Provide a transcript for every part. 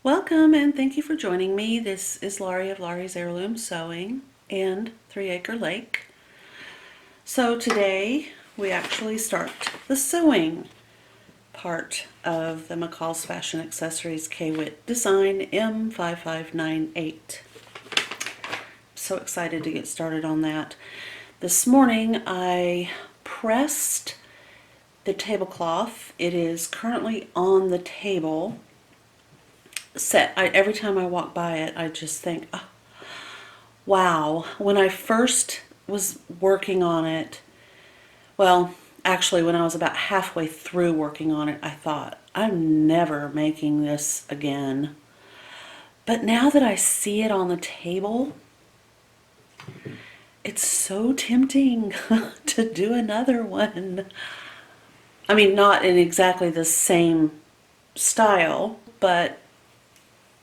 Welcome and thank you for joining me. This is Laurie of Laurie's Heirloom Sewing and 3 Acre Lake. So today we actually start the sewing part of the McCall's Fashion Accessories Whitt design M5598. So excited to get started on that. This morning I pressed the tablecloth. It is currently on the table. Every time I walk by it, I just think, oh, wow. When I first was working on it, well, actually when I was about halfway through working on it, I thought, I'm never making this again. But now that I see it on the table, it's so tempting to do another one. I mean, not in exactly the same style, but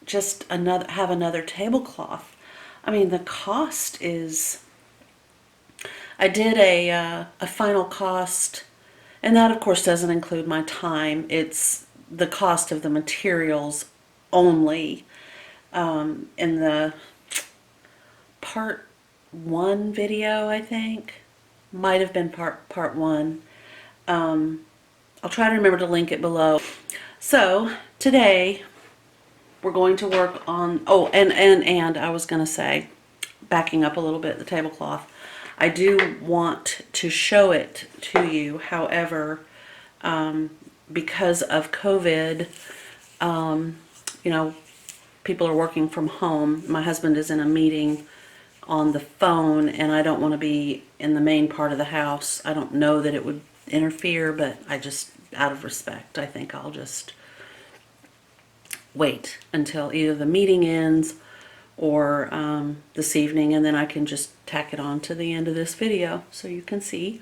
just have another tablecloth. I mean, the cost is, I did a final cost, and that of course doesn't include my time. It's the cost of the materials only. In the part 1 video, I think, might have been part 1. I'll try to remember to link it below. So today we're going to work on, and I was going to say, backing up a little bit, the tablecloth, I do want to show it to you. However, because of COVID, people are working from home. My husband is in a meeting on the phone, and I don't want to be in the main part of the house. I don't know that it would interfere, but I just, out of respect, I think I'll just wait until either the meeting ends or this evening, and then I can just tack it on to the end of this video so you can see.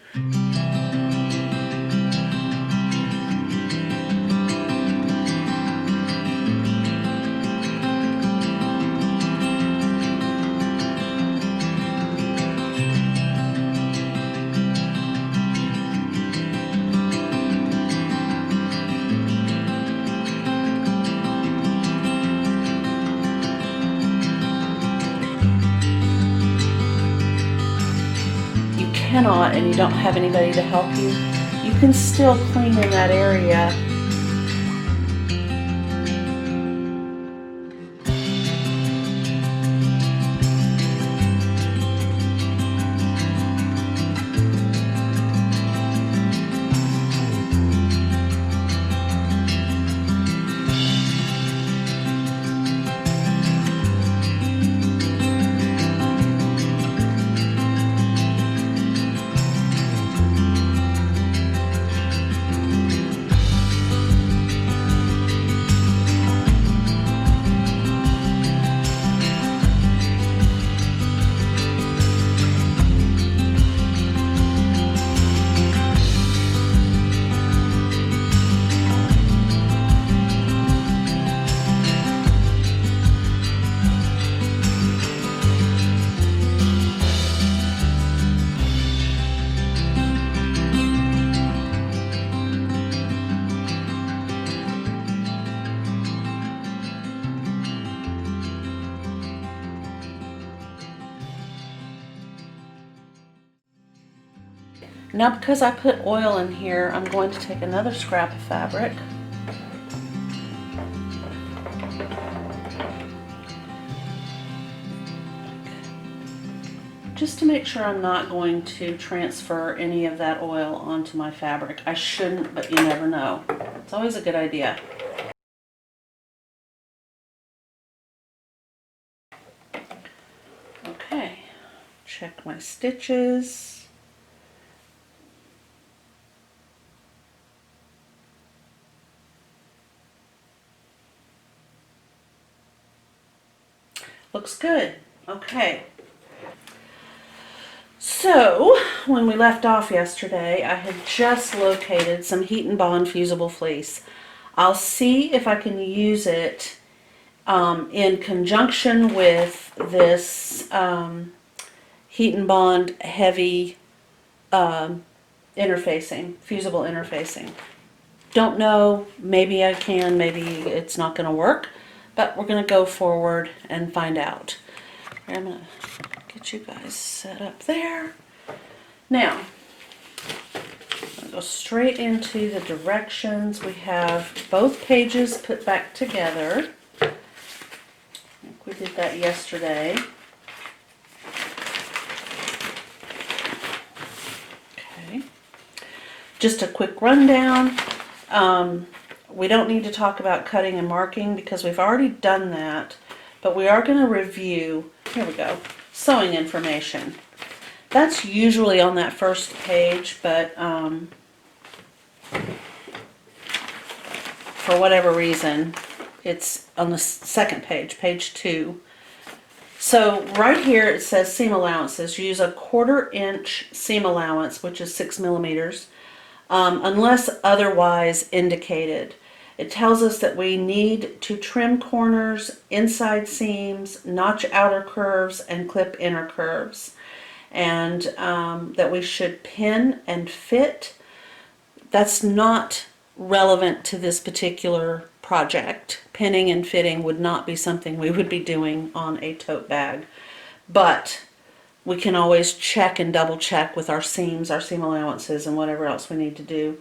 Cannot, and you don't have anybody to help you, you can still clean in that area. Now, because I put oil in here, I'm going to take another scrap of fabric. Just to make sure I'm not going to transfer any of that oil onto my fabric. I shouldn't, but you never know. It's always a good idea. Okay, check my stitches. Looks good. Okay. So, when we left off yesterday, I had just located some Heat and Bond fusible fleece. I'll see if I can use it in conjunction with this Heat and Bond heavy interfacing, fusible interfacing. Don't know, maybe I can, maybe it's not going to work. but we're going to go forward and find out. I'm going to get you guys set up there. Now, I'm going to go straight into the directions. We have both pages put back together. I think we did that yesterday. Okay. Just a quick rundown. We don't need to talk about cutting and marking because we've already done that, but we are going to review, here we go, sewing information. That's usually on that first page, but for whatever reason, it's on the second page, page 2. So right here it says seam allowances. You use a 1/4 inch seam allowance, which is 6 millimeters, unless otherwise indicated. It tells us that we need to trim corners, inside seams, notch outer curves, and clip inner curves. And that we should pin and fit. That's not relevant to this particular project. Pinning and fitting would not be something we would be doing on a tote bag. But we can always check and double check with our seams, our seam allowances, and whatever else we need to do.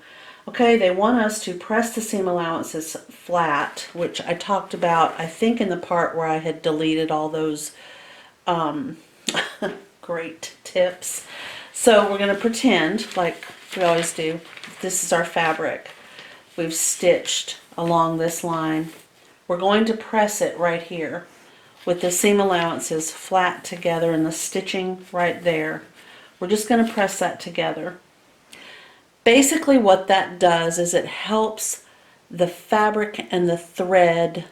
Okay, they want us to press the seam allowances flat, which I talked about, I think, in the part where I had deleted all those great tips. So we're going to pretend, like we always do, this is our fabric. We've stitched along this line. We're going to press it right here with the seam allowances flat together and the stitching right there. We're just going to press that together. Basically what that does is it helps the fabric and the thread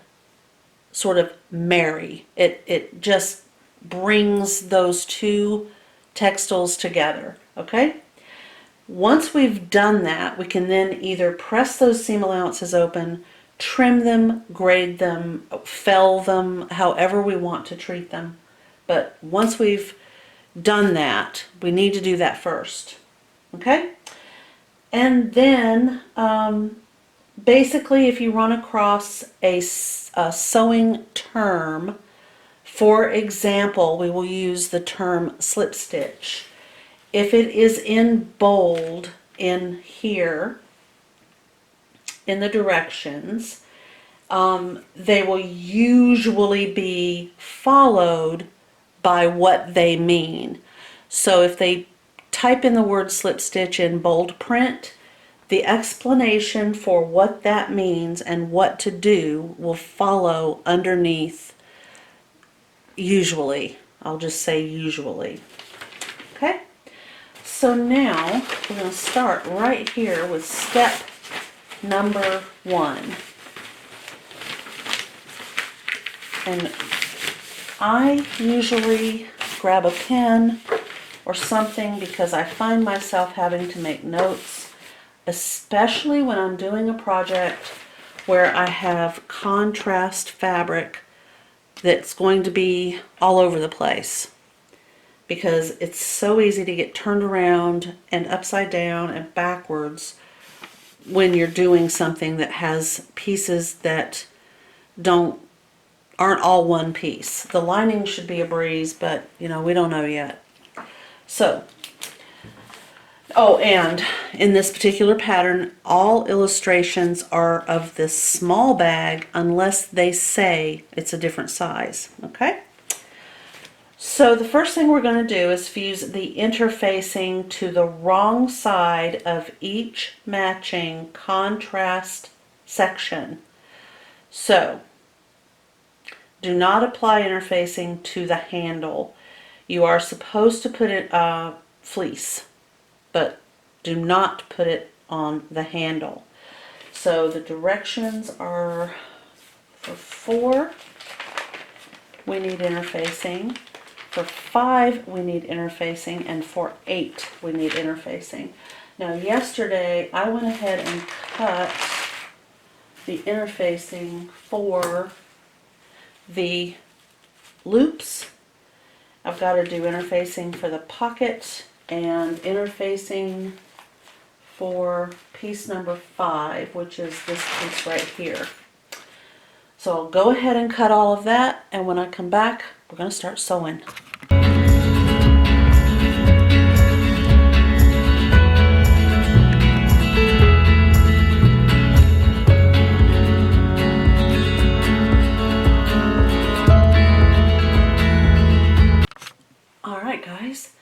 sort of marry. It just brings those two textiles together, okay? Once we've done that, we can then either press those seam allowances open, trim them, grade them, fell them, however we want to treat them. But once we've done that, we need to do that first, okay? And then basically if you run across a sewing term, for example, we will use the term slip stitch. If it is in bold in here, in the directions, they will usually be followed by what they mean. So if they type in the word slip stitch in bold print, the explanation for what that means and what to do will follow underneath. Usually, I'll just say usually. Okay, so now we're going to start right here with step number 1. And I usually grab a pen or something because I find myself having to make notes, especially when I'm doing a project where I have contrast fabric that's going to be all over the place, because it's so easy to get turned around and upside down and backwards when you're doing something that has pieces that aren't all one piece. The lining should be a breeze, but you know, we don't know yet. So, oh, and in this particular pattern, all illustrations are of this small bag unless they say it's a different size, okay? So the first thing we're going to do is fuse the interfacing to the wrong side of each matching contrast section. So, do not apply interfacing to the handle. You are supposed to put it fleece, but do not put it on the handle. So the directions are for 4, we need interfacing. For 5, we need interfacing, and for 8, we need interfacing. Now yesterday, I went ahead and cut the interfacing for the loops. I've got to do interfacing for the pocket and interfacing for piece number 5, which is this piece right here. So I'll go ahead and cut all of that, and when I come back, we're going to start sewing. Alright guys,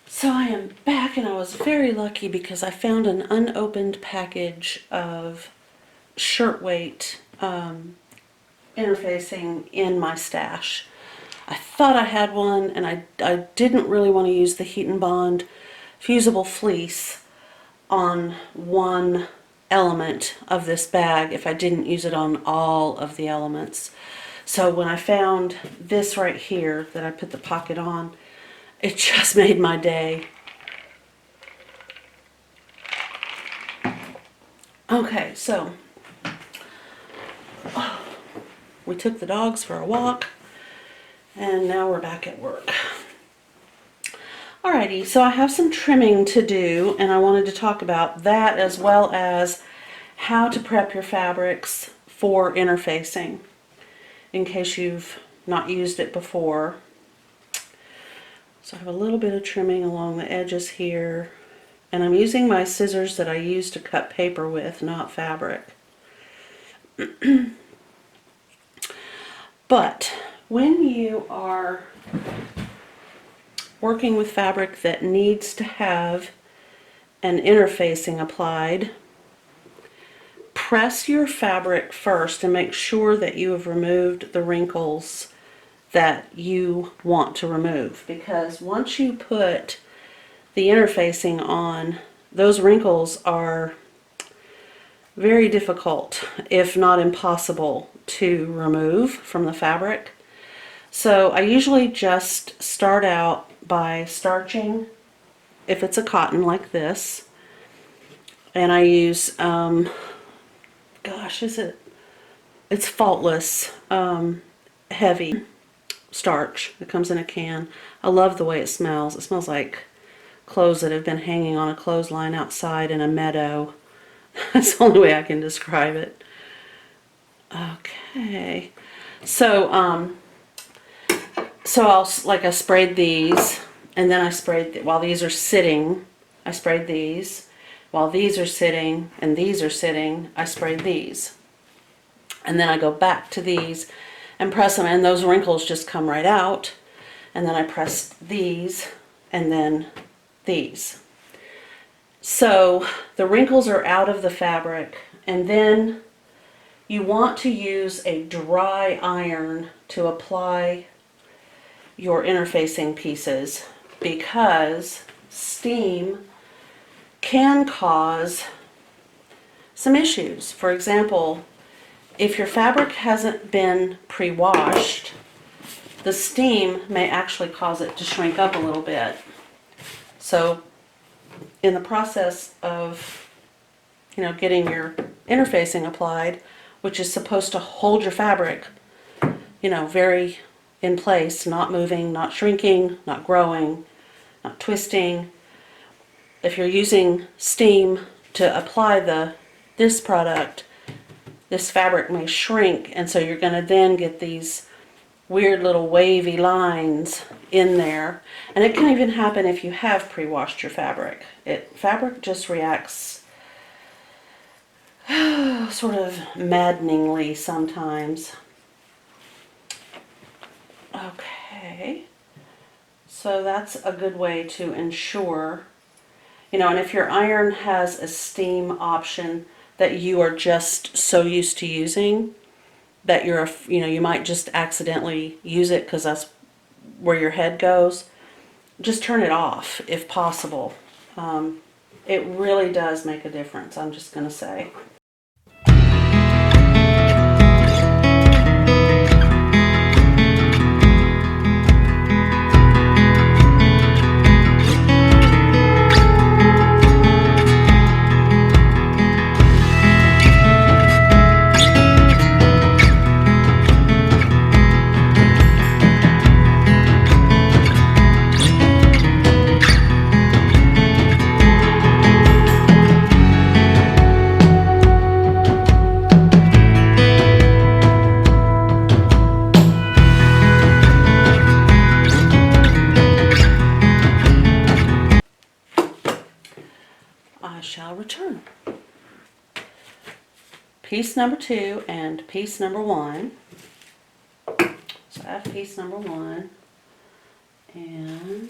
so I am back, and I was very lucky because I found an unopened package of shirtweight interfacing in my stash. I thought I had one, and I didn't really want to use the Heat and Bond fusible fleece on one element of this bag if I didn't use it on all of the elements. So when I found this right here that I put the pocket on, it just made my day. Okay, so we took the dogs for a walk, and now we're back at work. Alrighty, so I have some trimming to do, and I wanted to talk about that as well as how to prep your fabrics for interfacing in case you've not used it before. So I have a little bit of trimming along the edges here, and I'm using my scissors that I use to cut paper with, not fabric. But when you are working with fabric that needs to have an interfacing applied, press your fabric first and make sure that you have removed the wrinkles that you want to remove, because once you put the interfacing on, those wrinkles are very difficult, if not impossible, to remove from the fabric. So I usually just start out by starching, if it's a cotton like this, and I use it's Faultless heavy starch that comes in a can. I love the way it smells. It smells like clothes that have been hanging on a clothesline outside in a meadow. That's the only way I can describe it. Okay, so I sprayed these, and then I sprayed while these are sitting. I sprayed these while these are sitting, and these are sitting. I sprayed these, and then I go back to these and press them, and those wrinkles just come right out. And then I press these, and then these. So the wrinkles are out of the fabric, and then you want to use a dry iron to apply your interfacing pieces, because steam can cause some issues. For example, if your fabric hasn't been pre-washed, the steam may actually cause it to shrink up a little bit. So in the process of, getting your interfacing applied, which is supposed to hold your fabric, very in place, not moving, not shrinking, not growing, not twisting. If you're using steam to apply this product, this fabric may shrink, and so you're going to then get these weird little wavy lines in there. And it can even happen if you have pre-washed your fabric. Fabric just reacts sort of maddeningly sometimes. Okay, so that's a good way to ensure, and if your iron has a steam option that you are just so used to using that you might just accidentally use it because that's where your head goes, just turn it off if possible. It really does make a difference, I'm just going to say. piece number 2 and piece number 1. So I have piece number 1 and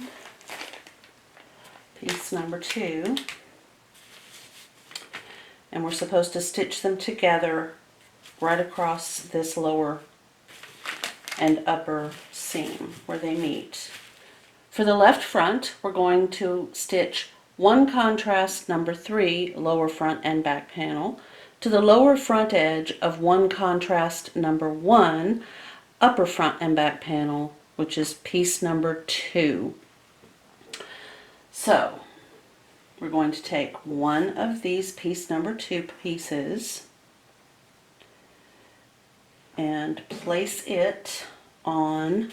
piece number 2. And we're supposed to stitch them together right across this lower and upper seam where they meet. For the left front, we're going to stitch 1 contrast number 3 lower front and back panel to the lower front edge of 1 contrast number 1 upper front and back panel, which is piece number 2. So we're going to take one of these piece number 2 pieces and place it on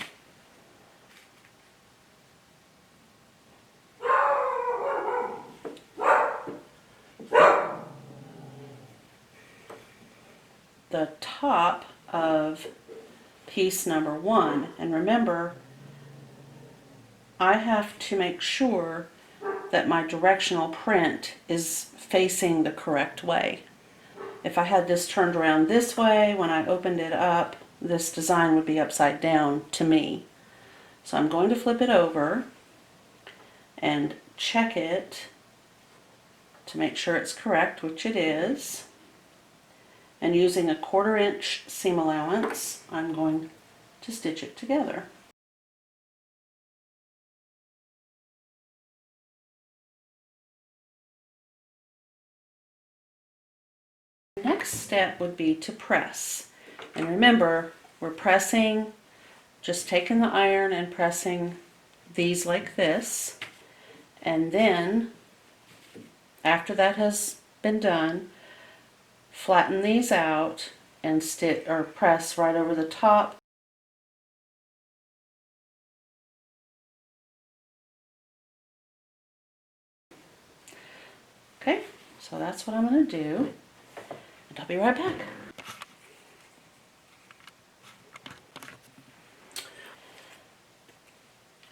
the top of piece number 1. And remember, I have to make sure that my directional print is facing the correct way. If I had this turned around this way, when I opened it up, this design would be upside down to me. So I'm going to flip it over and check it to make sure it's correct, which it is. And using a 1/4 inch seam allowance, I'm going to stitch it together. The next step would be to press. And remember, we're pressing, just taking the iron and pressing these like this. And then, after that has been done, flatten these out and stitch or press right over the top. Okay, so that's what I'm going to do, and I'll be right back.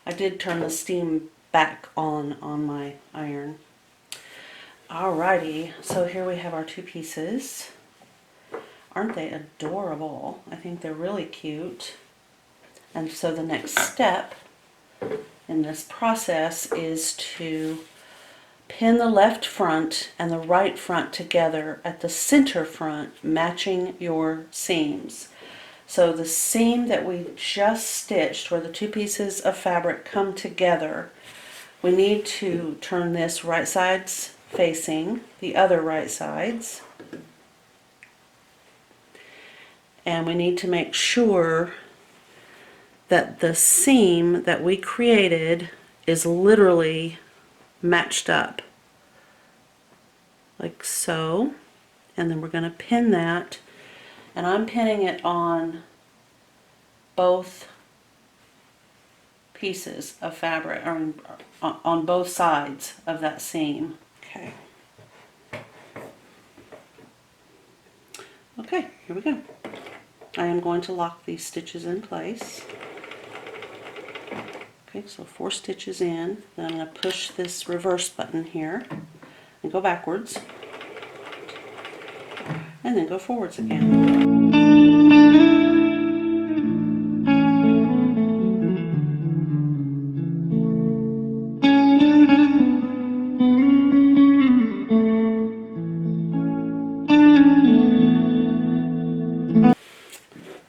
I did turn the steam back on my iron. Alrighty, so here we have our 2 pieces. Aren't they adorable? I think they're really cute. And so the next step in this process is to pin the left front and the right front together at the center front, matching your seams. So the seam that we just stitched, where the 2 pieces of fabric come together, we need to turn this right sides facing the other right sides. And we need to make sure that the seam that we created is literally matched up. Like so. And then we're going to pin that. And I'm pinning it on both pieces of fabric, or on both sides of that seam. Okay. Okay, here we go. I am going to lock these stitches in place. Okay, so 4 stitches in. Then I'm going to push this reverse button here and go backwards. And then go forwards again.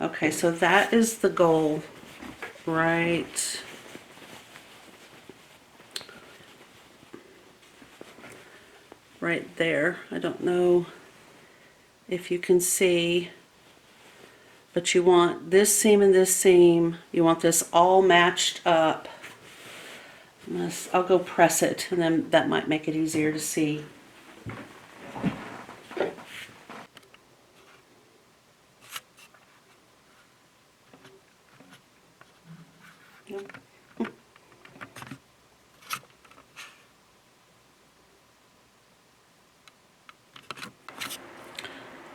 Okay, so that is the goal right there. I don't know if you can see, but you want this seam and this seam, you want this all matched up. I'll go press it, and then that might make it easier to see.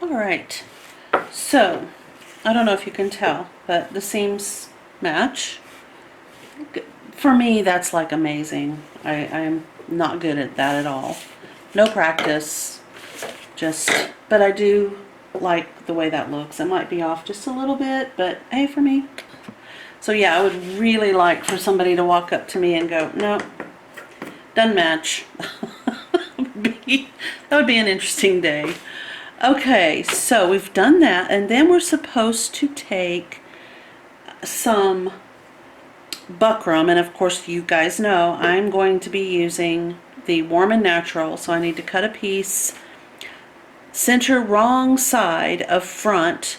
Alright, so I don't know if you can tell, but the seams match. For me, that's like amazing. I'm not good at that at all. No practice, but I do like the way that looks. It might be off just a little bit, but hey, for me. So yeah, I would really like for somebody to walk up to me and go, no, doesn't match. That would be an interesting day. Okay, so we've done that, and then we're supposed to take some buckram, and of course you guys know I'm going to be using the Warm and Natural, so I need to cut a piece, center wrong side of front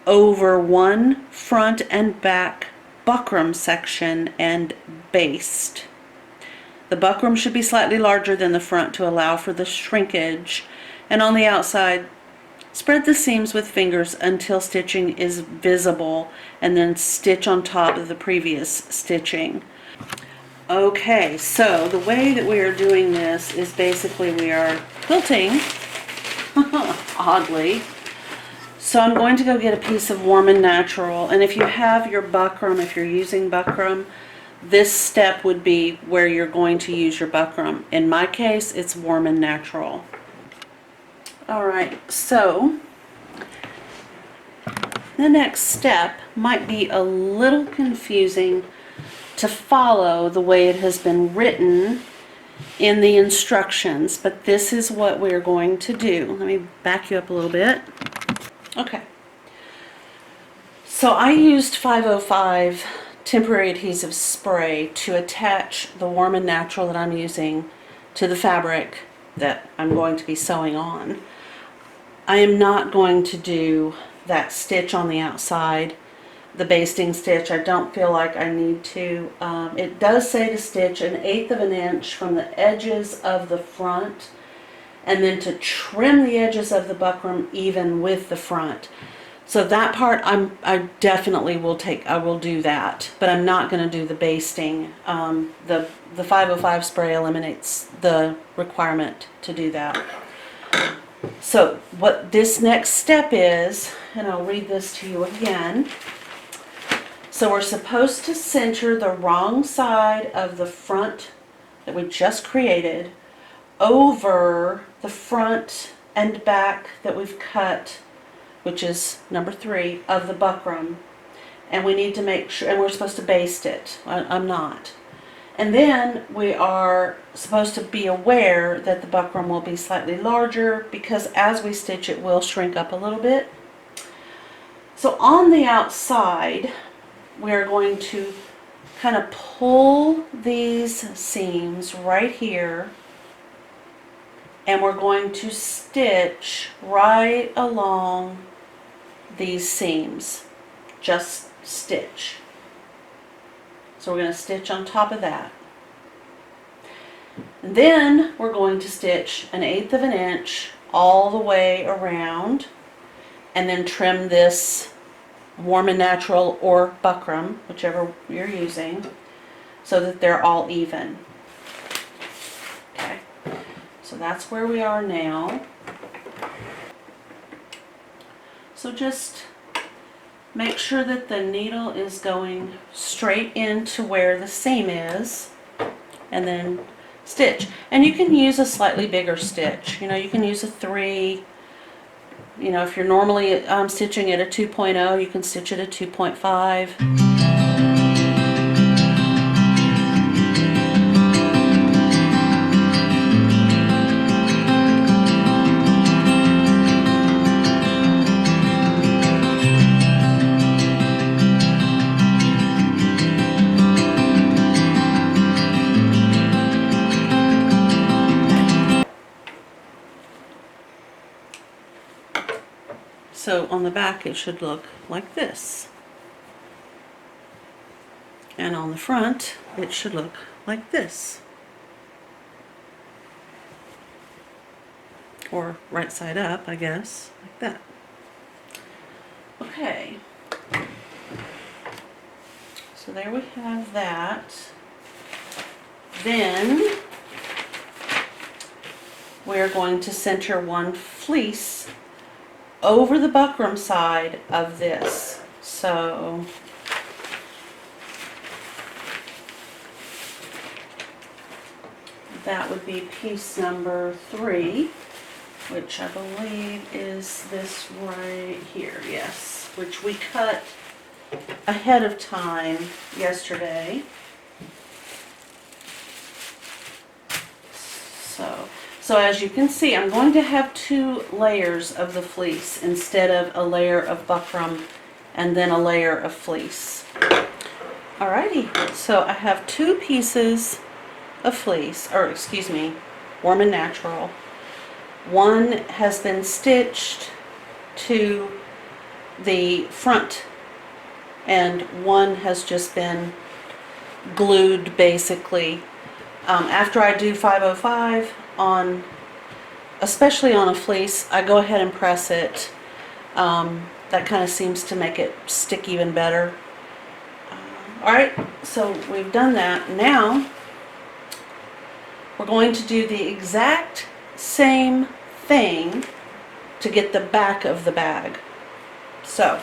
over one front and back buckram section and baste. The buckram should be slightly larger than the front to allow for the shrinkage, and on the outside spread the seams with fingers until stitching is visible, and then stitch on top of the previous stitching. Okay, so the way that we are doing this is basically we are quilting, oddly. So I'm going to go get a piece of Warm and Natural, and if you have your buckram, if you're using buckram, this step would be where you're going to use your buckram. In my case, it's Warm and Natural. Alright, so the next step might be a little confusing to follow the way it has been written in the instructions, but this is what we're going to do. Let me back you up a little bit. Okay. So I used 505 temporary adhesive spray to attach the Warm and Natural that I'm using to the fabric that I'm going to be sewing on. I am not going to do that stitch on the outside, the basting stitch. I don't feel like I need to. It does say to stitch 1/8 of an inch from the edges of the front, and then to trim the edges of the buckram even with the front. So that part I definitely will take. I will do that, but I'm not going to do the basting. The 505 spray eliminates the requirement to do that. So what this next step is, and I'll read this to you again. So we're supposed to center the wrong side of the front that we just created over the front and back that we've cut, which is number 3 of the buckram. And we need to make sure, and we're supposed to baste it. I'm not. And then we are supposed to be aware that the buckram will be slightly larger, because as we stitch it will shrink up a little bit. So on the outside, we're going to kind of pull these seams right here, and we're going to stitch right along these seams. Just stitch. So we're going to stitch on top of that. And then we're going to stitch 1/8 of an inch all the way around, and then trim this Warm and Natural or buckram, whichever you're using, so that they're all even. Okay, so that's where we are now. So just make sure that the needle is going straight into where the seam is, and then stitch. And you can use a slightly bigger stitch. You know, you can use a 3. You know, if you're normally stitching at a 2.0, you can stitch at a 2.5. So on the back it should look like this. And on the front it should look like this. Or right side up, I guess, like that. Okay. So there we have that. Then we're going to center one fleece over the buckram side of this. So that would be piece number 3. which I believe is this right here, yes, which we cut ahead of time yesterday. So as you can see, I'm going to have 2 layers of the fleece instead of a layer of buckram and then a layer of fleece. Alrighty, so I have 2 pieces of fleece, or excuse me, Warm and Natural. One has been stitched to the front and one has just been glued basically. After I do 505 on, especially on a fleece, I go ahead and press it. That kind of seems to make it stick even better. Alright, so we've done that. Now we're going to do the exact same thing to get the back of the bag. So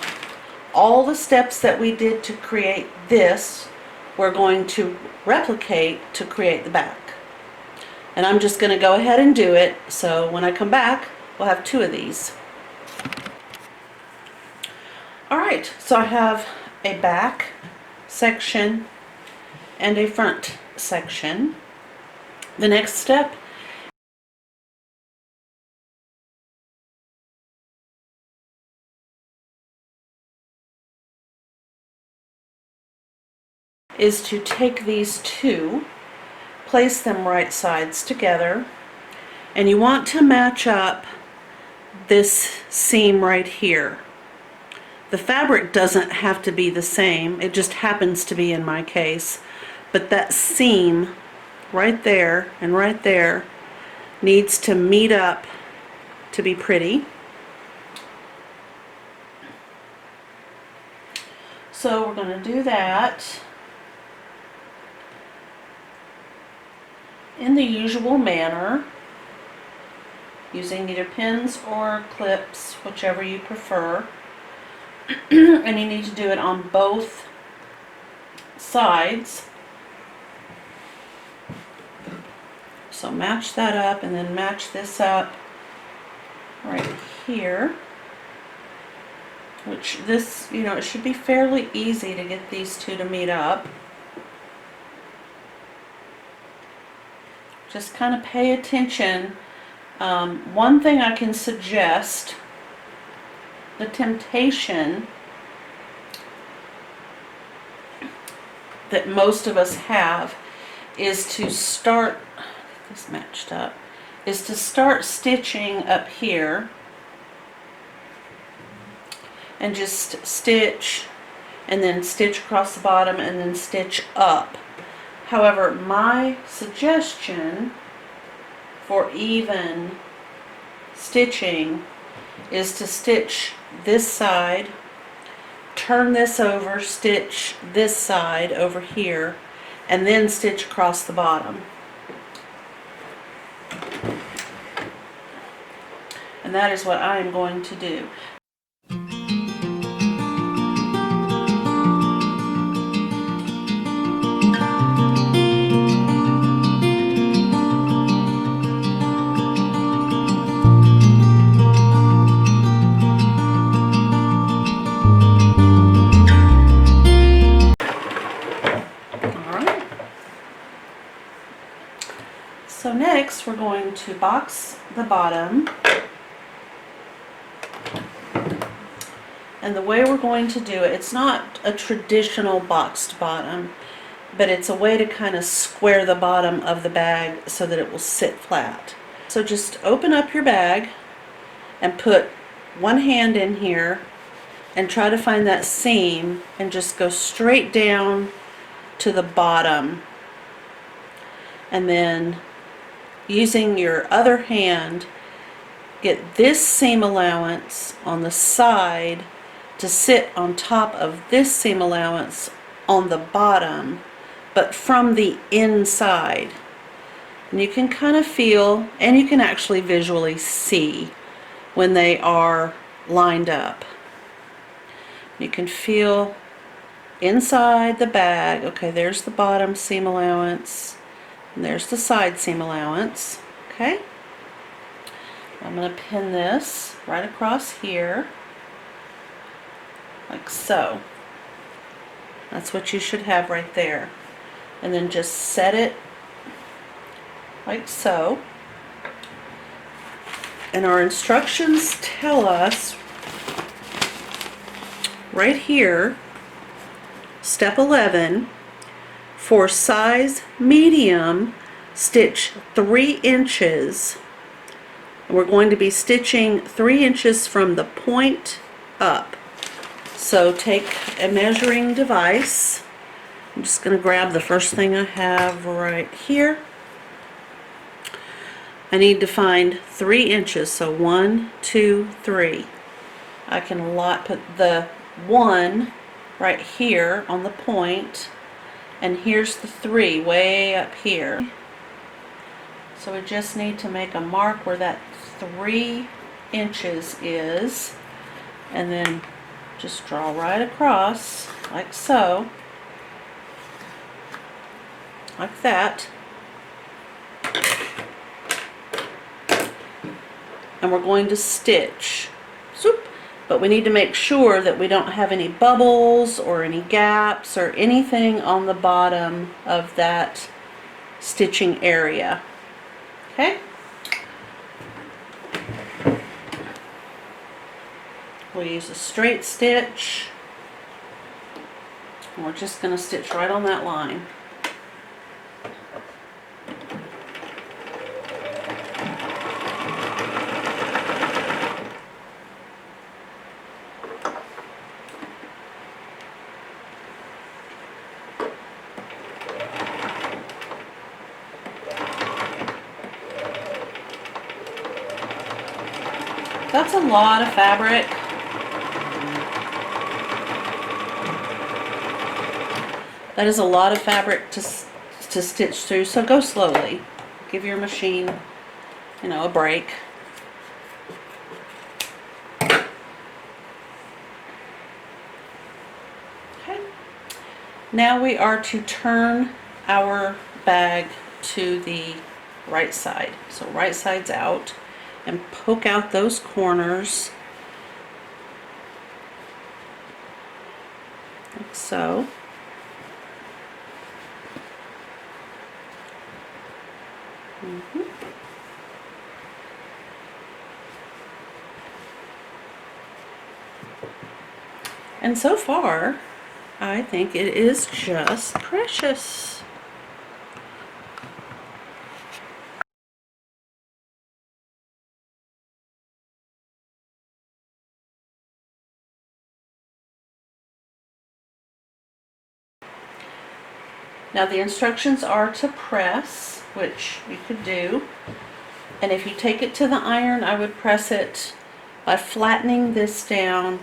all the steps that we did to create this, we're going to replicate to create the back. And I'm just going to go ahead and do it, so when I come back we'll have 2 of these. Alright, so I have a back section and a front section. The next step is to take these 2, place them right sides together, and you want to match up this seam right here. The fabric doesn't have to be the same, it just happens to be in my case, but that seam right there and right there needs to meet up to be pretty. So we're going to do that in the usual manner, using either pins or clips, whichever you prefer. And you need to do it on both sides. So match that up and then match this up right here. Which this, you know, it should be fairly easy to get these 2 to meet up. Just kind of pay attention. One thing I can suggest, the temptation that most of us have is to start, get this matched up, is to start stitching up here and just stitch and then stitch across the bottom and then stitch up. However, my suggestion for even stitching is to stitch this side, turn this over, stitch this side over here, and then stitch across the bottom. And that is what I am going to do. So next we're going to box the bottom, and the way we're going to do it, it's not a traditional boxed bottom, but it's a way to kind of square the bottom of the bag so that it will sit flat. So just open up your bag and put one hand in here and try to find that seam and just go straight down to the bottom, and then using your other hand, get this seam allowance on the side to sit on top of this seam allowance on the bottom, but from the inside. And you can kind of feel, and you can actually visually see when they are lined up. You can feel inside the bag, okay, there's the bottom seam allowance, and there's the side seam allowance, okay? I'm going to pin this right across here, like so. That's what you should have right there. And then just set it like so. And our instructions tell us right here, step 11, for size medium, stitch 3 inches. And we're going to be stitching 3 inches from the point up. So take a measuring device. I'm just going to grab the first thing I have right here. I need to find 3 inches, so 1, 2, 3. I can put the 1 right here on the point, and here's the 3 way up here. So we just need to make a mark where that 3 inches is, and then just draw right across like so, like that. And we're going to stitch, zoop, but we need to make sure that we don't have any bubbles or any gaps or anything on the bottom of that stitching area. Okay? We'll use a straight stitch, and we're just going to stitch right on that line. That's a lot of fabric. That is a lot of fabric to stitch through, so go slowly. Give your machine, a break. Okay. Now we are to turn our bag to the right side. So right side's out, and poke out those corners like so. And so far, I think it is just precious. Now the instructions are to press, which you could do. And if you take it to the iron, I would press it by flattening this down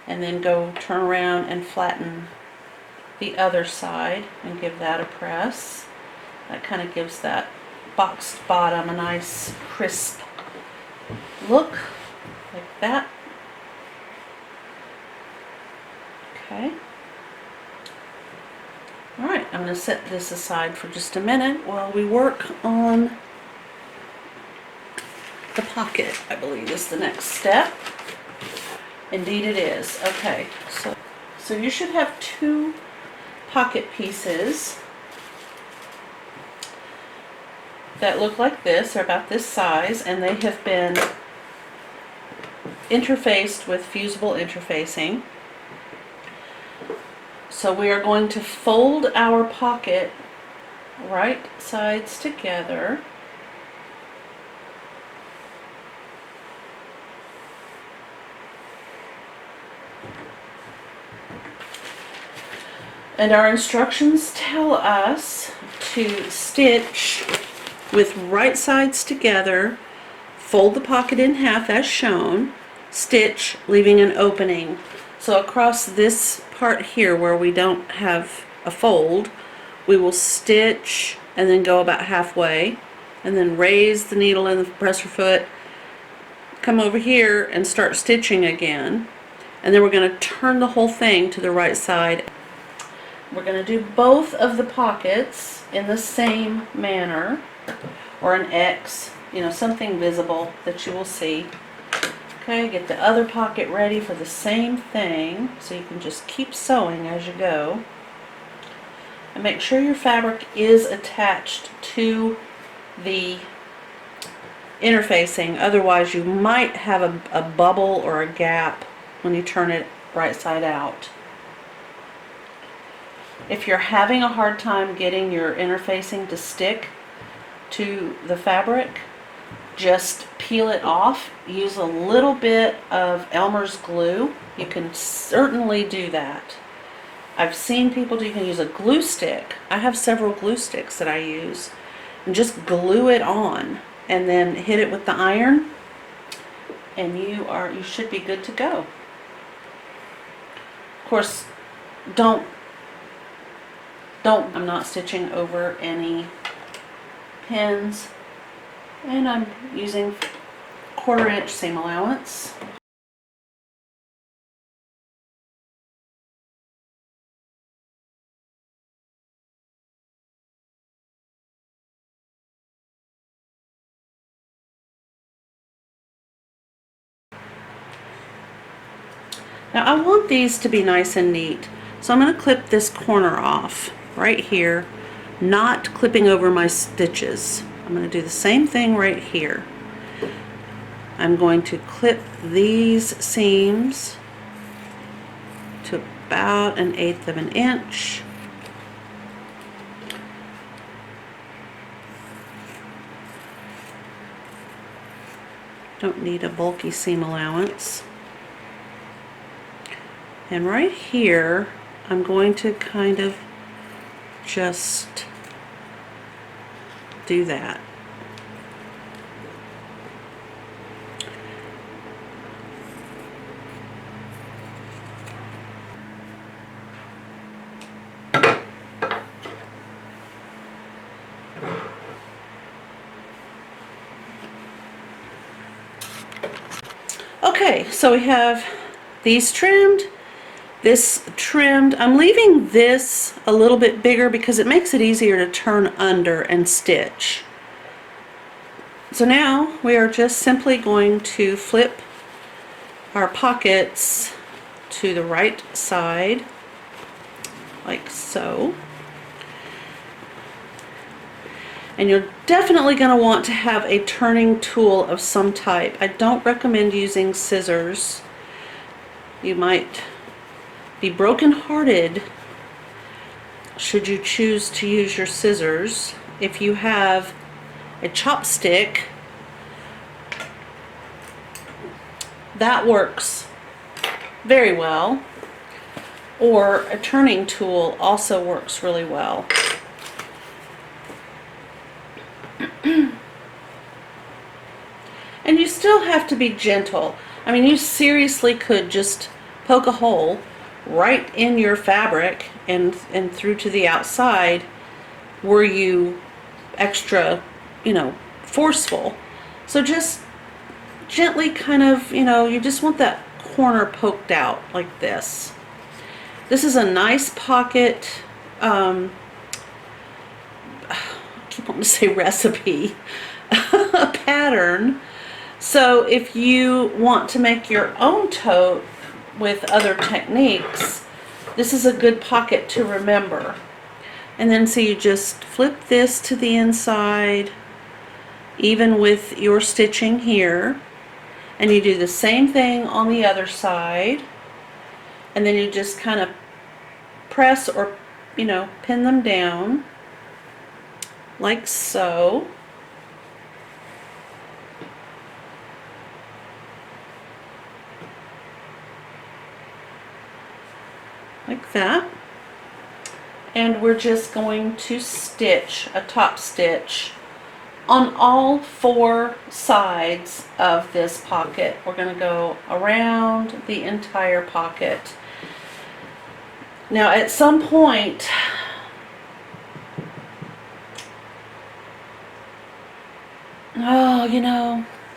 and then go turn around and flatten the other side and give that a press. That kind of gives that boxed bottom a nice crisp look, like that. Okay. Alright, I'm going to set this aside for just a minute while we work on the pocket, I believe is the next step. Indeed it is. Okay, so you should have 2 pocket pieces that look like this. They're about this size, and they have been interfaced with fusible interfacing. So we are going to fold our pocket right sides together. And our instructions tell us to stitch with right sides together, fold the pocket in half as shown, stitch leaving an opening. So across this part here where we don't have a fold, we will stitch and then go about halfway, and then raise the needle in the presser foot, come over here and start stitching again. And then we're going to turn the whole thing to the right side. We're going to do both of the pockets in the same manner, or an X you know, something visible that you will see. Okay, get the other pocket ready for the same thing, so you can just keep sewing as you go. And make sure your fabric is attached to the interfacing, otherwise you might have a bubble or a gap when you turn it right side out. If you're having a hard time getting your interfacing to stick to the fabric, just peel it off. Use a little bit of Elmer's glue. You can certainly do that. I've seen people do, you can use a glue stick. I have several glue sticks that I use, and just glue it on and then hit it with the iron, and you should be good to go. Of course, I'm not stitching over any pins, and I'm using 1/4 inch seam allowance. Now I want these to be nice and neat, so I'm going to clip this corner off right here, not clipping over my stitches. I'm going to do the same thing right here. I'm going to clip these seams to about 1/8 of an inch. Don't need a bulky seam allowance. And right here, I'm going to kind of just do that. Okay, so we have these trimmed, this trimmed. I'm leaving this a little bit bigger because it makes it easier to turn under and stitch. So now we are just simply going to flip our pockets to the right side, like so. And you're definitely going to want to have a turning tool of some type. I don't recommend using scissors. You might be broken-hearted should you choose to use your scissors. If you have a chopstick, that works very well, or a turning tool also works really well. And you still have to be gentle. I mean, you seriously could just poke a hole right in your fabric and through to the outside were you extra, forceful. So just gently kind of, you just want that corner poked out like this. This is a nice pocket, I keep wanting to say recipe, a pattern. So if you want to make your own tote with other techniques, this is a good pocket to remember. And then so you just flip this to the inside, even with your stitching here, and you do the same thing on the other side, and then you just kind of press or pin them down like so. Like that. And we're just going to stitch a top stitch on all 4 sides of this pocket. We're going to go around the entire pocket. Now at some point,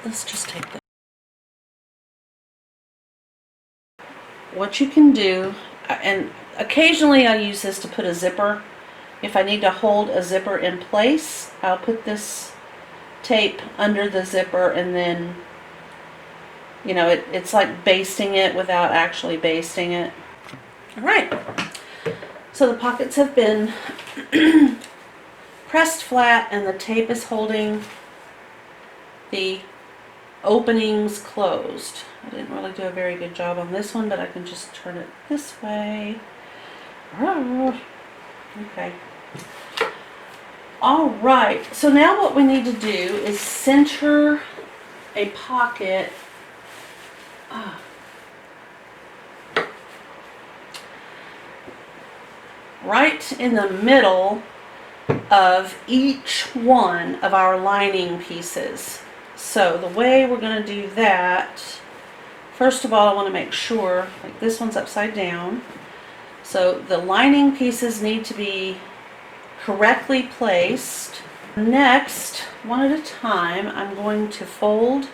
let's just take that. What you can do, and occasionally I use this to put a zipper. If I need to hold a zipper in place, I'll put this tape under the zipper, and then, you know, it's like basting it without actually basting it. All right, so the pockets have been pressed flat and the tape is holding the openings closed. I didn't really do a very good job on this one, but I can just turn it this way. Okay. All right, so now what we need to do is center a pocket right in the middle of each one of our lining pieces. So the way we're going to do that, first of all, I want to make sure, like this one's upside down, so the lining pieces need to be correctly placed. Next, one at a time, I'm going to fold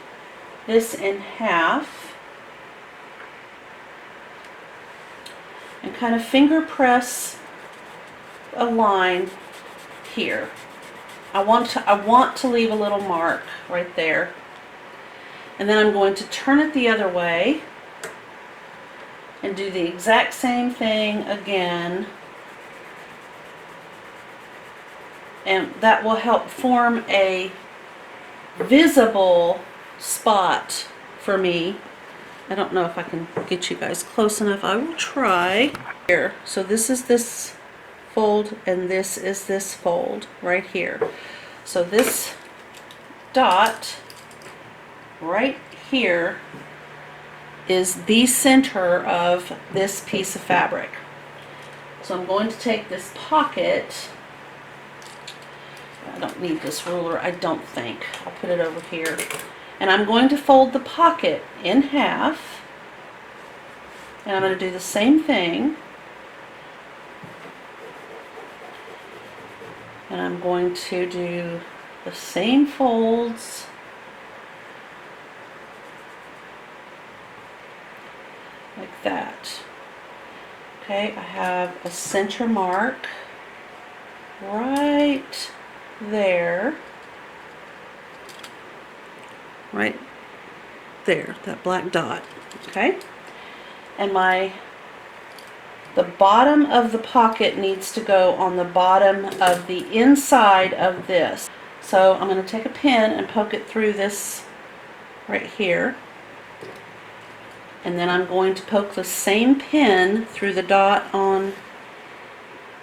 this in half and kind of finger press a line here. I want to leave a little mark right there. And then I'm going to turn it the other way and do the exact same thing again. And that will help form a visible spot for me. I don't know if I can get you guys close enough. I will try. Here, so this is this fold and this is this fold right here. So this dot right here is the center of this piece of fabric. So I'm going to take this pocket. I don't need this ruler, I don't think. I'll put it over here. And I'm going to fold the pocket in half. And I'm going to do the same thing. And I'm going to do the same folds like that. Okay, I have a center mark right there. Right there, that black dot. Okay? And the bottom of the pocket needs to go on the bottom of the inside of this. So I'm going to take a pin and poke it through this right here. And then I'm going to poke the same pin through the dot on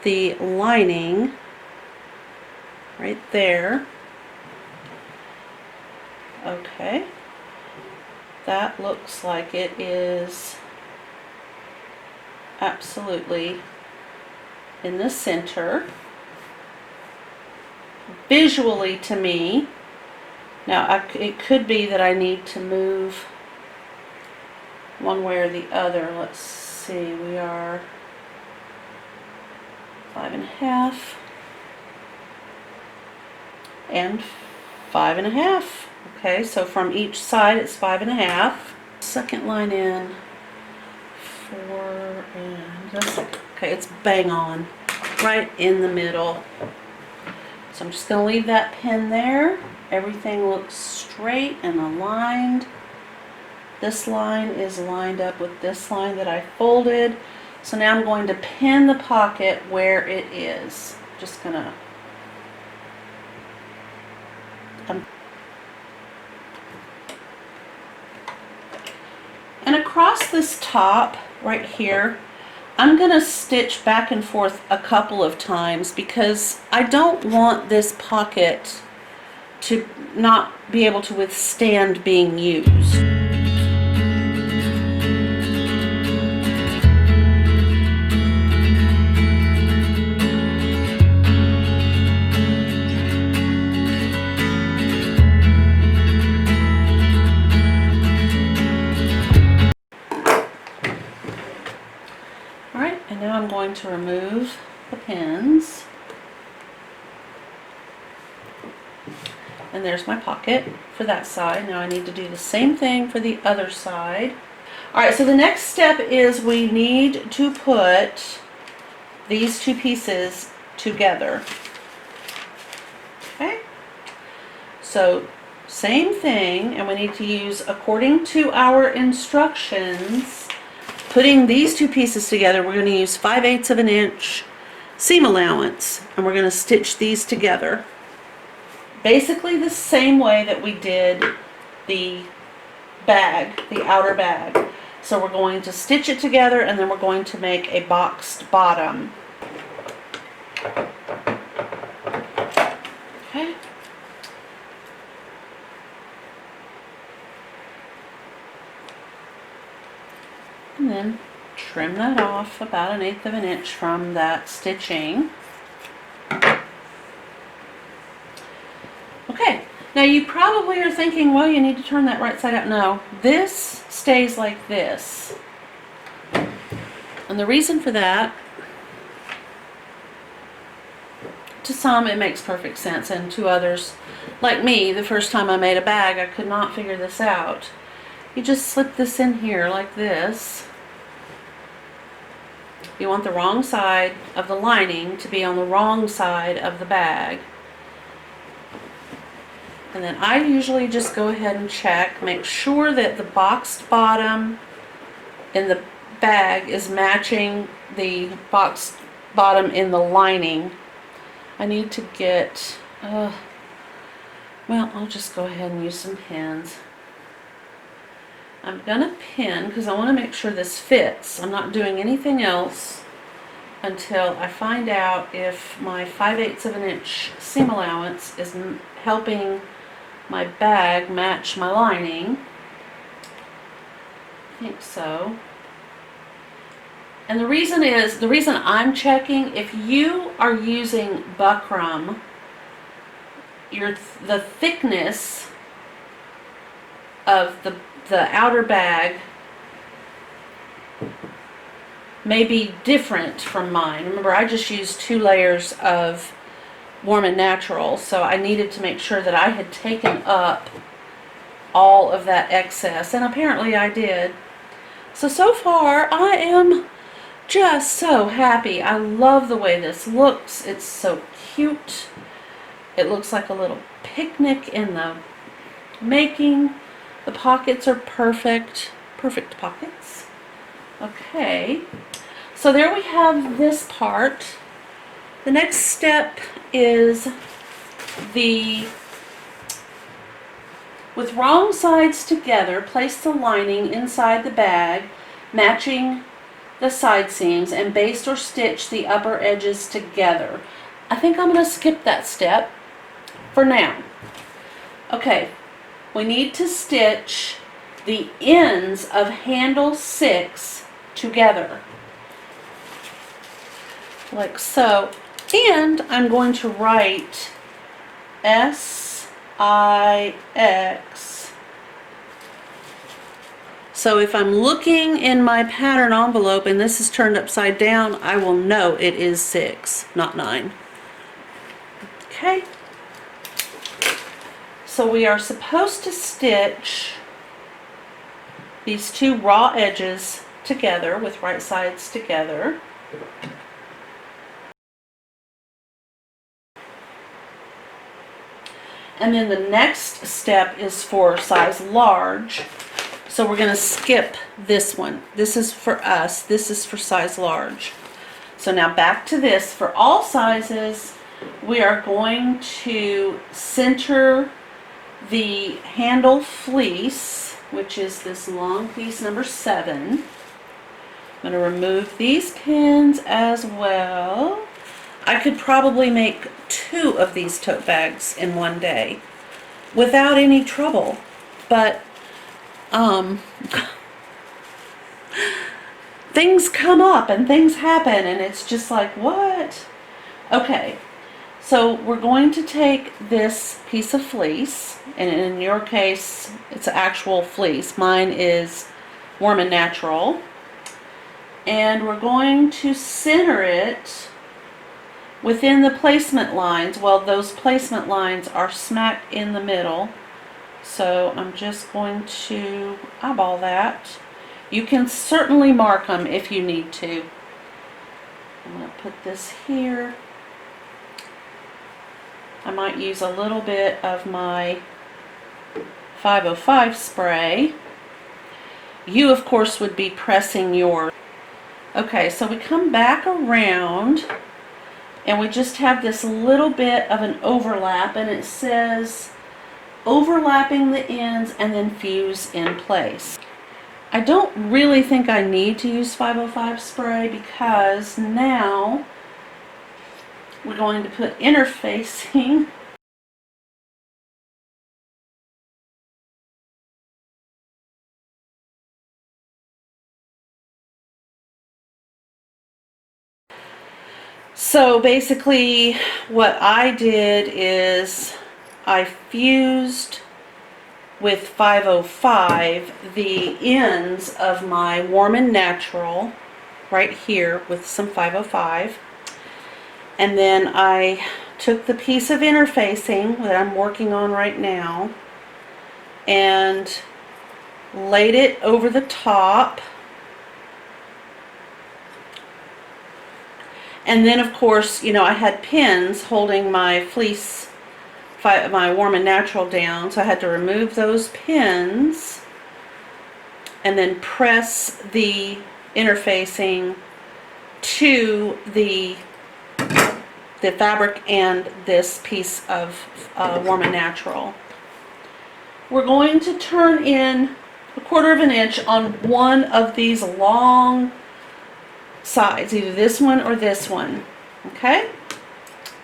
the lining right there. Okay. That looks like it is absolutely in the center. Visually to me, now it could be that I need to move one way or the other. Let's see, we are 5.5 and 5.5. Okay, so from each side it's 5.5. Second line in 4 and okay, it's bang on right in the middle. So I'm just going to leave that pin there. Everything looks straight and aligned. This line is lined up with this line that I folded. So now I'm going to pin the pocket where it is. Just going to and across this top right here, I'm going to stitch back and forth a couple of times because I don't want this pocket to not be able to withstand being used. I'm going to remove the pins, and there's my pocket for that side. Now I need to do the same thing for the other side. Alright, so the next step is we need to put these two pieces together. Okay, So same thing, and we need to use according to our instructions. Putting these two pieces together, we're going to use 5/8 of an inch seam allowance, and we're going to stitch these together. Basically the same way that we did the bag, the outer bag. So we're going to stitch it together, and then we're going to make a boxed bottom. Okay. And then trim that off about 1/8 of an inch from that stitching. Okay, now you probably are thinking, well, you need to turn that right side out. No, this stays like this. And the reason for that, to some it makes perfect sense, and to others, like me, the first time I made a bag, I could not figure this out. You just slip this in here like this. You want the wrong side of the lining to be on the wrong side of the bag. And then I usually just go ahead and check, make sure that the boxed bottom in the bag is matching the boxed bottom in the lining. I need to get, well, I'll just go ahead and use some pins. I'm gonna pin because I want to make sure this fits. I'm not doing anything else until I find out if my 5/8 of an inch seam allowance is helping my bag match my lining. I think so. And the reason I'm checking, if you are using buckram, the thickness of the outer bag may be different from mine. Remember, I just used 2 layers of Warm and Natural, so I needed to make sure that I had taken up all of that excess, and apparently I did. So far I am just so happy. I love the way this looks. It's so cute. It looks like a little picnic in the making. The pockets are perfect pockets. Okay, so there we have this part. The next step is with wrong sides together, place the lining inside the bag, matching the side seams, and baste or stitch the upper edges together. I think I'm going to skip that step for now. Okay, we need to stitch the ends of handle 6 together, like so. And I'm going to write SIX. So if I'm looking in my pattern envelope and this is turned upside down, I will know it is 6, not 9. Okay. So we are supposed to stitch these 2 raw edges together with right sides together. And then the next step is for size large. So we're going to skip this one. This is for us. This is for size large. So now back to this. For all sizes, we are going to center the handle fleece, which is this long piece number 7. I'm going to remove these pins as well. I could probably make 2 of these tote bags in one day without any trouble, but things come up and things happen, and it's just like, what? Okay, so we're going to take this piece of fleece, and in your case it's actual fleece, mine is Warm and Natural, and we're going to center it within the placement lines. Well, those placement lines are smack in the middle, so I'm just going to eyeball that. You can certainly mark them if you need to. I'm going to put this here. I might use a little bit of my 505 spray. You, of course, would be pressing your... Okay, so we come back around and we just have this little bit of an overlap, and it says overlapping the ends and then fuse in place. I don't really think I need to use 505 spray because now we're going to put interfacing. So basically what I did is I fused with 505 the ends of my Warm and Natural right here with some 505, and then I took the piece of interfacing that I'm working on right now and laid it over the top. And then, of course, you know, I had pins holding my fleece, my Warm and Natural down, so I had to remove those pins and then press the interfacing to the fabric and this piece of Warm and Natural. We're going to turn in 1/4 of an inch on one of these long sides, either this one or this one. Okay?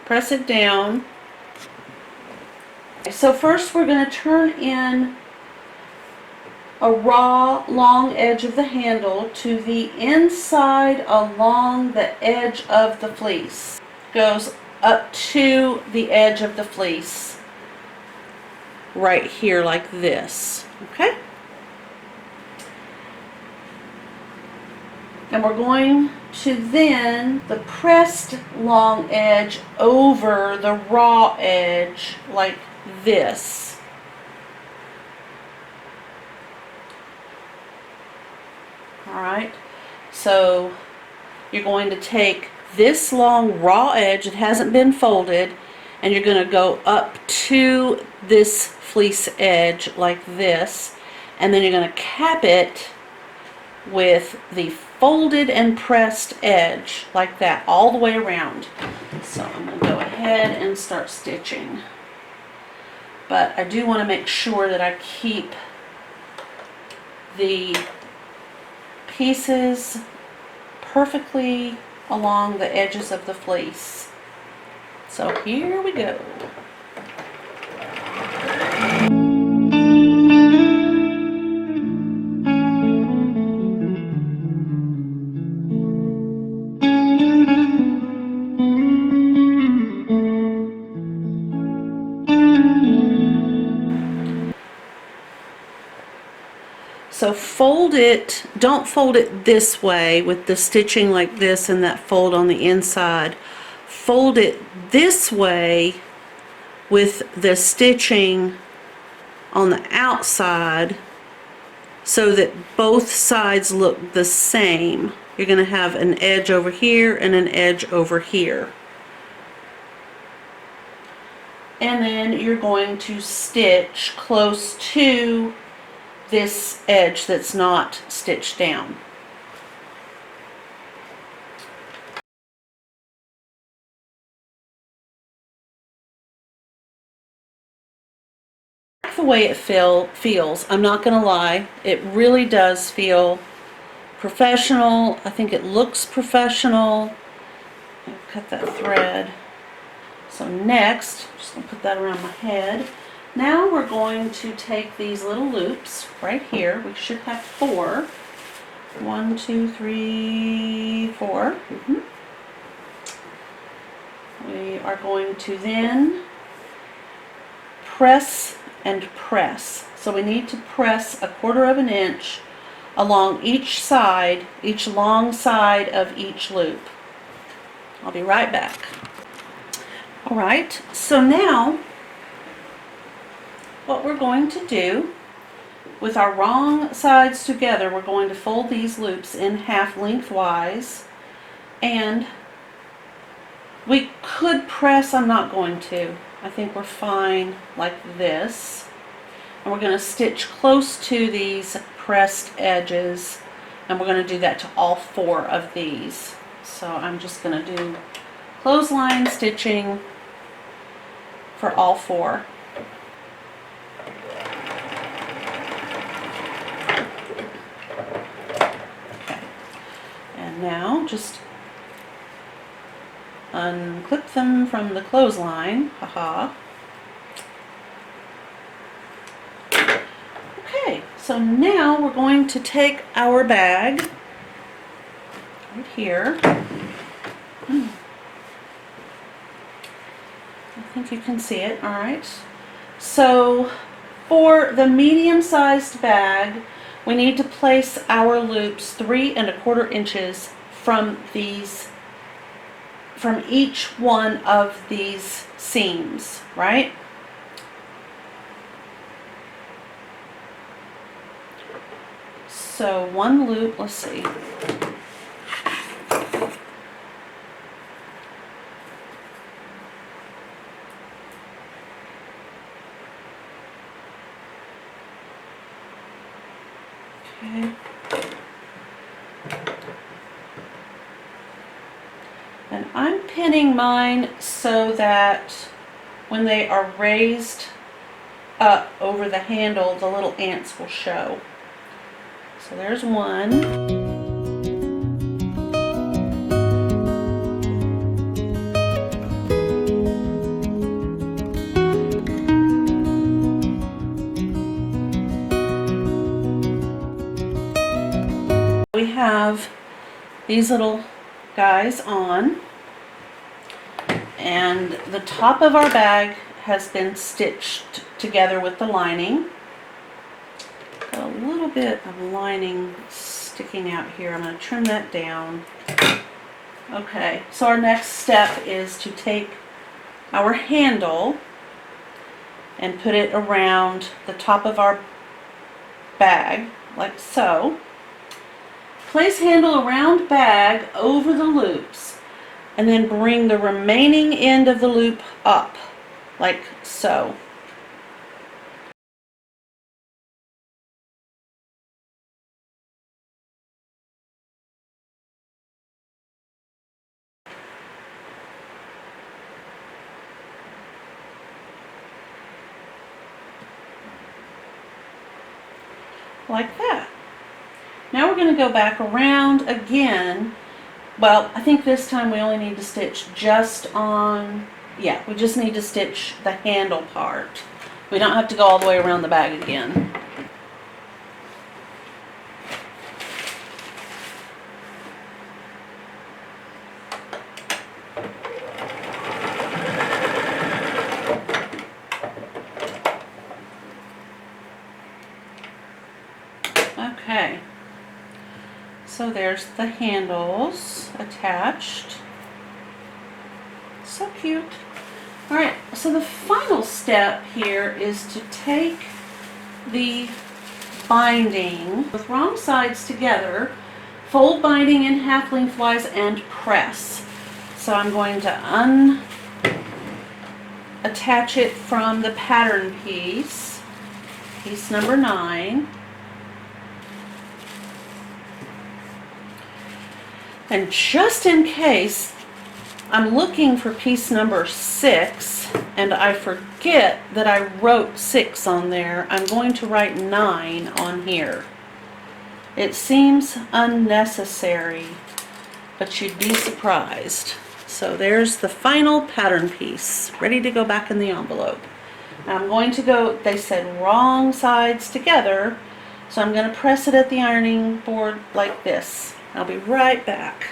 Press it down. So first we're going to turn in a raw long edge of the handle to the inside along the edge of the fleece. Goes up to the edge of the fleece right here like this. Okay? And we're going to then the pressed long edge over the raw edge like this. Alright, so you're going to take this long raw edge that hasn't been folded, and you're going to go up to this fleece edge like this, and then you're going to cap it with the folded and pressed edge like that all the way around. So I'm going to go ahead and start stitching, but I do want to make sure that I keep the pieces perfectly along the edges of the fleece. So here we go. So fold it, don't fold it this way with the stitching like this and that fold on the inside. Fold it this way with the stitching on the outside so that both sides look the same. You're going to have an edge over here and an edge over here. And then you're going to stitch close to this edge that's not stitched down. The way it feels, I'm not going to lie, it really does feel professional. I think it looks professional. I'll cut that thread. So next, I'm just going to put that around my head. Now we're going to take these little loops right here. We should have 4. 1, 2, 3, 4. We are going to then press and press. So we need to press 1/4 of an inch along each side, each long side of each loop. I'll be right back. Alright, so now what we're going to do with our wrong sides together, we're going to fold these loops in half lengthwise, and we could press, I'm not going to. I think we're fine like this. And we're going to stitch close to these pressed edges, and we're going to do that to all 4 of these. So I'm just going to do clothesline stitching for all 4. Okay. And now just unclip them from the clothesline. Haha. Okay, so now we're going to take our bag right here. I think you can see it. All right. So for the medium-sized bag, we need to place our loops 3 1/4 inches from each one of these seams, right? So one loop, let's see. Okay. And I'm pinning mine so that when they are raised up over the handle, the little ants will show. So there's one. We have these little guys on, and the top of our bag has been stitched together with the lining. Got a little bit of lining sticking out here. I'm going to trim that down. Okay, so our next step is to take our handle and put it around the top of our bag, like so. Place handle around bag over the loops, and then bring the remaining end of the loop up, like so. Like that. Now we're going to go back around again. Well, I think this time we only need to stitch just on, yeah, we just need to stitch the handle part. We don't have to go all the way around the bag again. Okay. So there's the handles attached. So cute. Alright, so the final step here is to take the binding with wrong sides together, fold binding in half lengthwise, and press. So I'm going to attach it from the pattern piece, piece number 9. And just in case I'm looking for piece number 6 and I forget that I wrote 6 on there, I'm going to write 9 on here. It seems unnecessary, but you'd be surprised. So there's the final pattern piece, ready to go back in the envelope. Now I'm going to go, they said wrong sides together, so I'm going to press it at the ironing board like this. I'll be right back.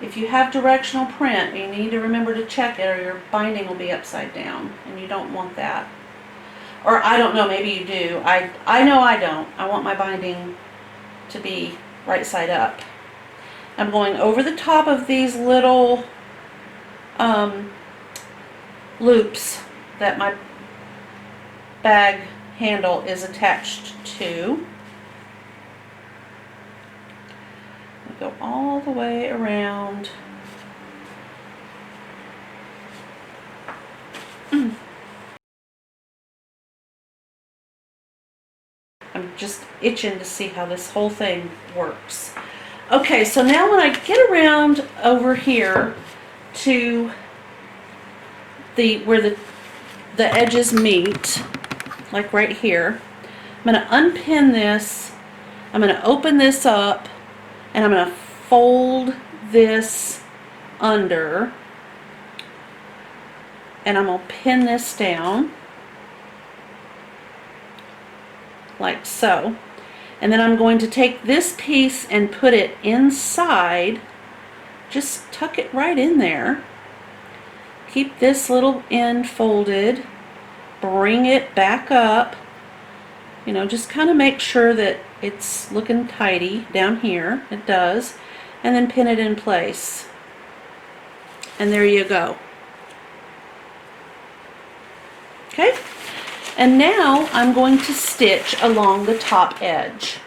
If you have directional print, you need to remember to check it or your binding will be upside down, and you don't want that. Or I don't know, maybe you do. I know I don't. I want my binding to be right side up. I'm going over the top of these little loops that my bag handle is attached to. Go all the way around. just itching to see how this whole thing works. Okay, so now when I get around over here to where the edges meet, like right here, I'm going to unpin this, I'm going to open this up, and I'm going to fold this under, and I'm going to pin this down like so. And then I'm going to take this piece and put it inside, just tuck it right in there. Keep this little end folded, bring it back up, you know, just kind of make sure that it's looking tidy down here. It does. And then pin it in place. And there you go. Okay? And now I'm going to stitch along the top edge.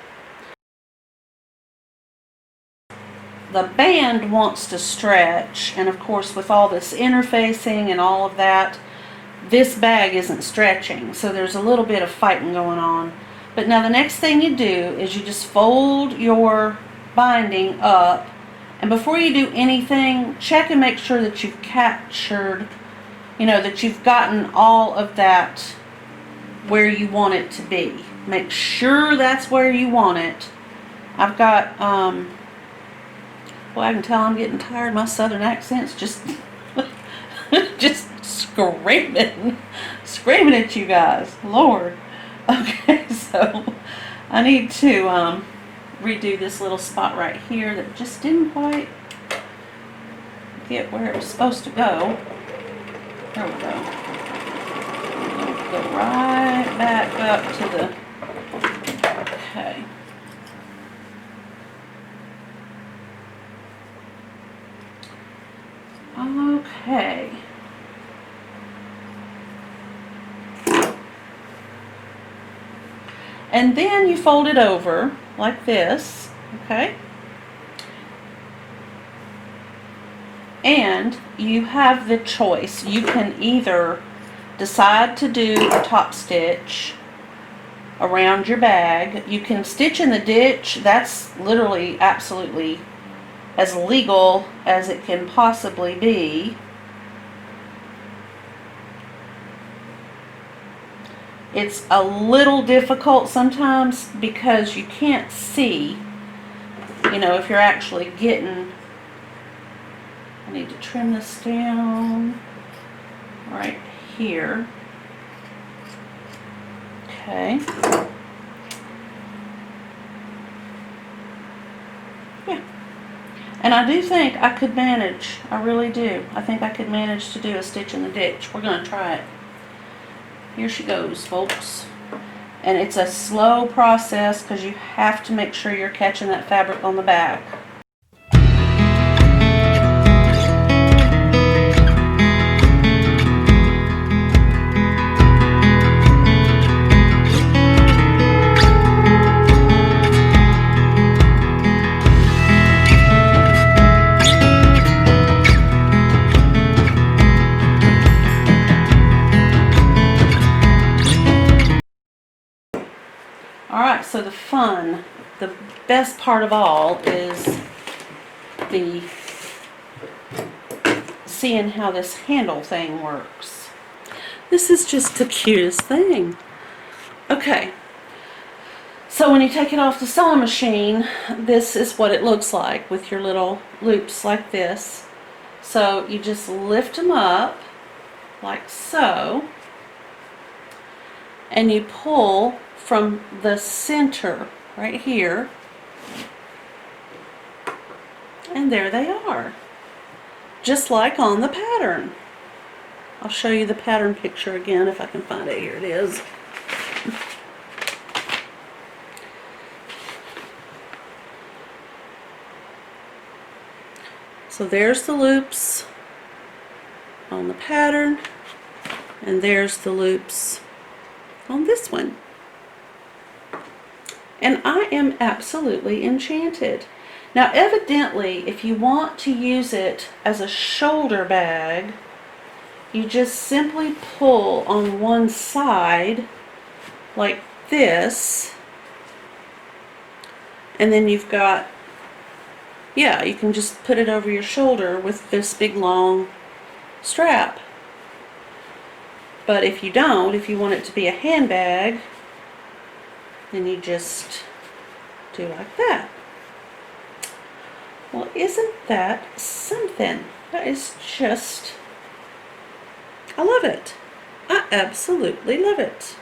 The band wants to stretch, and of course with all this interfacing and all of that, this bag isn't stretching, so there's a little bit of fighting going on. But now the next thing you do is you just fold your binding up, and before you do anything, check and make sure that you've captured, you know, that you've gotten all of that where you want it to be. Make sure that's where you want it. I've got, well, I can tell I'm getting tired. My southern accent's just, just screaming at you guys. Lord. Okay, so I need to redo this little spot right here that just didn't quite get where it was supposed to go. There we go. Go right back up to the, okay. Okay. And then you fold it over like this, okay? And you have the choice. You can either decide to do a top stitch around your bag. You can stitch in the ditch. That's literally absolutely as legal as it can possibly be. It's a little difficult sometimes because you can't see, you know, if you're actually getting, I need to trim this down right here. Okay. Yeah. And I do think I could manage, I really do. I think I could manage to do a stitch in the ditch. We're going to try it. Here she goes, folks. And it's a slow process because you have to make sure you're catching that fabric on the back. Alright, so the best part of all is the seeing how this handle thing works. This is just the cutest thing. Okay, so when you take it off the sewing machine, this is what it looks like with your little loops like this. So you just lift them up like so, and you pull from the center right here, and there they are, just like on the pattern. I'll show you the pattern picture again if I can find it. Here it is. So there's the loops on the pattern, and there's the loops on this one. And I am absolutely enchanted. Now evidently, if you want to use it as a shoulder bag, you just simply pull on one side like this, And then you've got, yeah, you can just put it over your shoulder with this big long strap. But if you don't, if you want it to be a handbag, then you just do like that. Well, isn't that something? That is just, I love it. I absolutely love it.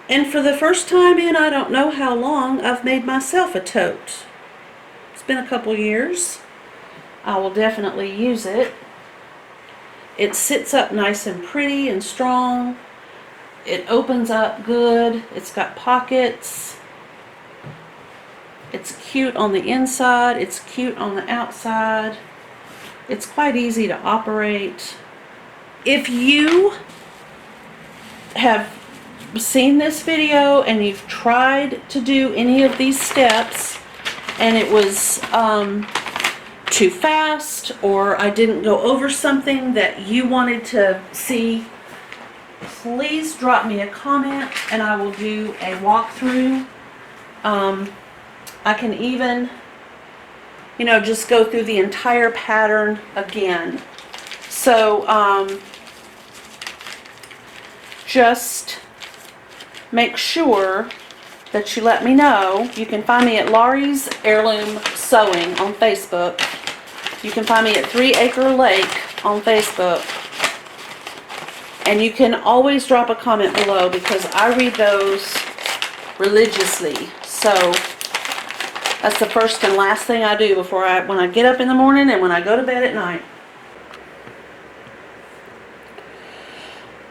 And for the first time in I don't know how long, I've made myself a tote. It's been a couple years. I will definitely use it. It sits up nice and pretty and strong. It opens up good. It's got pockets. It's cute on the inside. It's cute on the outside. It's quite easy to operate. If you have seen this video and you've tried to do any of these steps and it was too fast, or I didn't go over something that you wanted to see, please drop me a comment and I will do a walkthrough. I can even, you know, just go through the entire pattern again. So just make sure that you let me know. You can find me at Laurie's Heirloom Sewing on Facebook. You can find me at 3 Acre Lake on Facebook. And you can always drop a comment below because I read those religiously. So that's the first and last thing I do before when I get up in the morning and when I go to bed at night.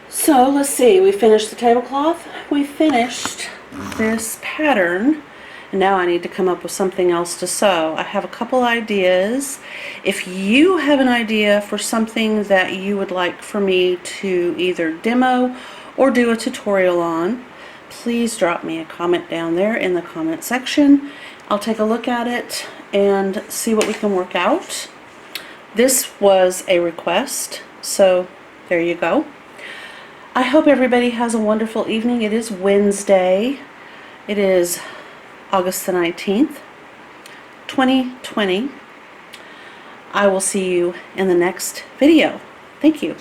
So let's see, we finished the tablecloth, we finished this pattern, and now I need to come up with something else to sew. I have a couple ideas. If you have an idea for something that you would like for me to either demo or do a tutorial on, please drop me a comment down there in the comment section. I'll take a look at it and see what we can work out. This was a request, so there you go. I hope everybody has a wonderful evening. It is Wednesday. It is August the 19th, 2020. I will see you in the next video. Thank you.